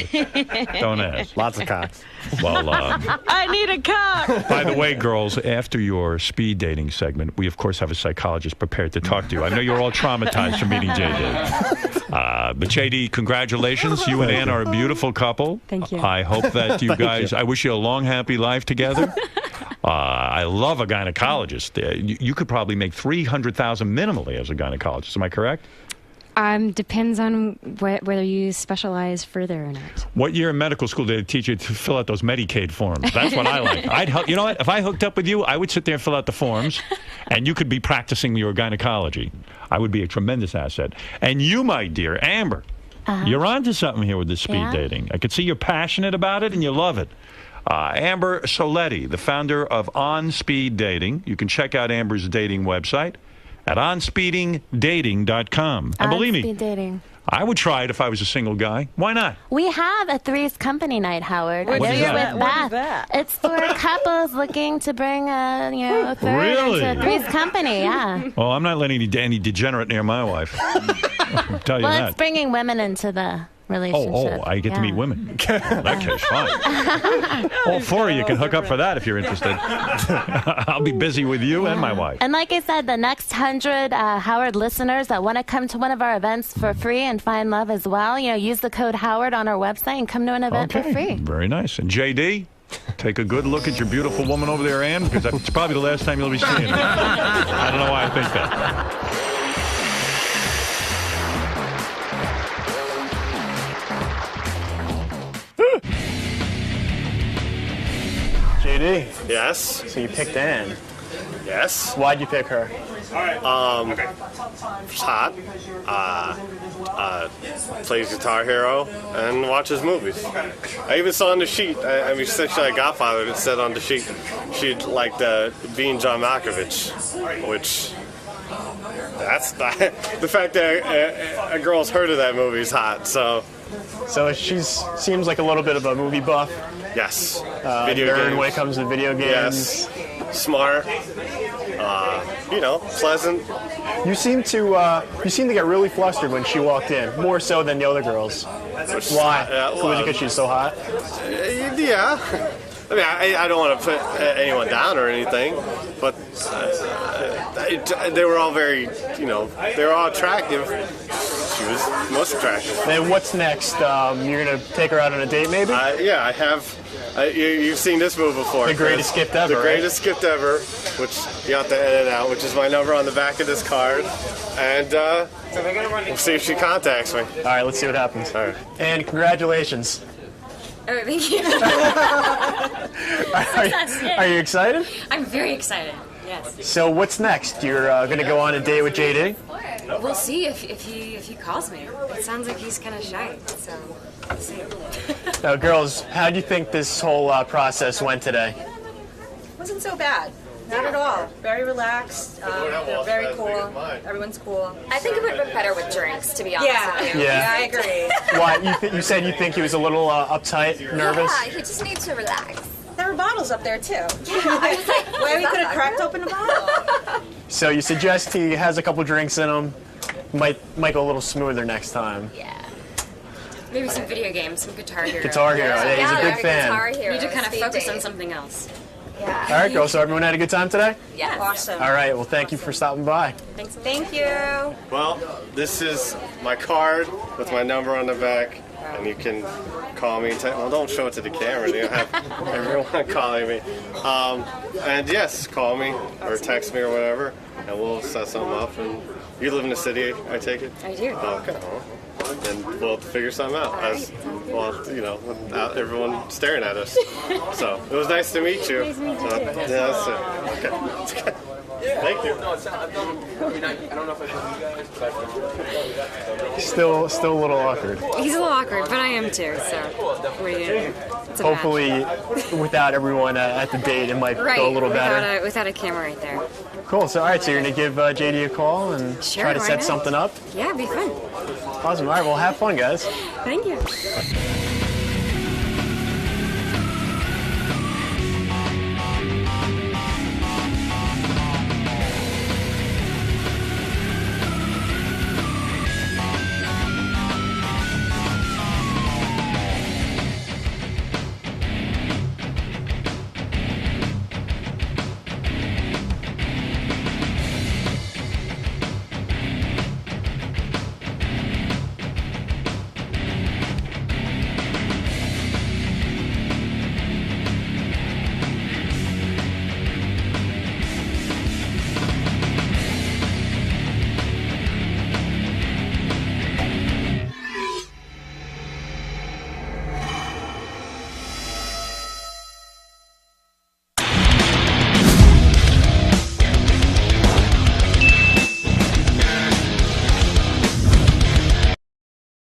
Don't ask. Lots of cocks. Well, I need a cock. By the way, girls, after your speed dating segment, we, of course, have a psychologist prepared to talk to you. I know you're all traumatized from meeting JD. But JD, congratulations. You and Ann are a beautiful couple. Thank you. I hope that you guys, I wish you a long, happy life together. I love a gynecologist. You could probably make $300,000 minimally as a gynecologist. Am I correct? Depends on whether you specialize further or not. What year in medical school did they teach you to fill out those Medicaid forms? That's what I like. I'd help. You know what? If I hooked up with you, I would sit there and fill out the forms, and you could be practicing your gynecology. I would be a tremendous asset. And you, my dear Amber, you're onto something here with this speed dating. I could see you're passionate about it and you love it. Amber Soletti, the founder of On Speed Dating. You can check out Amber's dating website at onspeedingdating.com. And believe me, dating. I would try it if I was a single guy. Why not? We have a Three's Company night, Howard. What is that? With Beth. It's for couples looking to bring a third Really? into Three's Company. Yeah. Well, I'm not letting any degenerate near my wife. I'll tell you Well, that. it's bringing women into the relationship. I get to meet women. In that case, fine. All 4 of you can hook up for that if you're interested. I'll be busy with you and my wife. And like I said, the next 100 Howard listeners that want to come to one of our events for free and find love as well, use the code Howard on our website and come to an event for free. Very nice. And JD, take a good look at your beautiful woman over there, Ann, because it's probably the last time you'll be seeing her. I don't know why I think that. JD. Yes? So you picked Ann. Yes. Why'd you pick her? She's hot. Plays Guitar Hero and watches movies. I even saw on the sheet. I mean, she said she liked Godfather. It said on the sheet she liked being John Malkovich, which that's the fact that a girl's heard of that movie is hot. So she seems like a little bit of a movie buff. Yes. Video games when it comes to video games. Yes. Smart. Pleasant. You seem to get really flustered when she walked in, more so than the other girls. Why? Was it because she's so hot? Yeah. I mean, I don't want to put anyone down or anything, but they were all very, they were all attractive. She was most attractive. And what's next? You're going to take her out on a date, maybe? Yeah, I have. You've seen this move before. The Greatest Gift Ever. The Greatest Gift Ever, which you have to edit out, which is my number on the back of this card. And we'll see if she contacts me. All right, let's see what happens. All right. And congratulations. Oh, thank you. Are you excited? I'm very excited. Yes. So what's next? You're going to go on a date with JD? We'll see if he calls me. It sounds like he's kind of shy, so we'll see. Now, girls, how do you think this whole process went today? Wasn't so bad. Not at all. Very relaxed. They're very cool. Everyone's cool. I think it would have been better with drinks, to be honest with you. Yeah. I agree. Why? You said you think he was a little uptight, nervous? Yeah, he just needs to relax. There were bottles up there, too. Yeah, I was like, why we could have cracked open a bottle. So you suggest he has a couple drinks in him, might go a little smoother next time. Yeah. Maybe some video games, some Guitar Hero. Guitar Hero, yeah, he's a big fan. Guitar Hero. You need to kind of focus on something else. Yeah. All right, girls, so everyone had a good time today? Yeah. Awesome. All right, well, thank you for stopping by. Thanks. Thank you. Well, this is my card with my number on the back, and you can call me. Well, don't show it to the camera. They don't have everyone calling me. And yes, call me or text me or whatever, and we'll set something up. And you live in the city, I take it? I do. Okay. And we'll have to figure something out. Without everyone staring at us. So it was nice to meet you. Nice to meet you too. Yeah, that's it. Okay. Thank you. Still a little awkward. He's a little awkward, but I am too, so what are you gonna do? It's a Hopefully, without everyone at the date, it might go a little better. Without a camera right there. Cool. So, all right, so you're going to give JD a call and Sure, try to why set not? something up? Yeah, it'd be fun. Awesome. All right, well, have fun, guys. Thank you.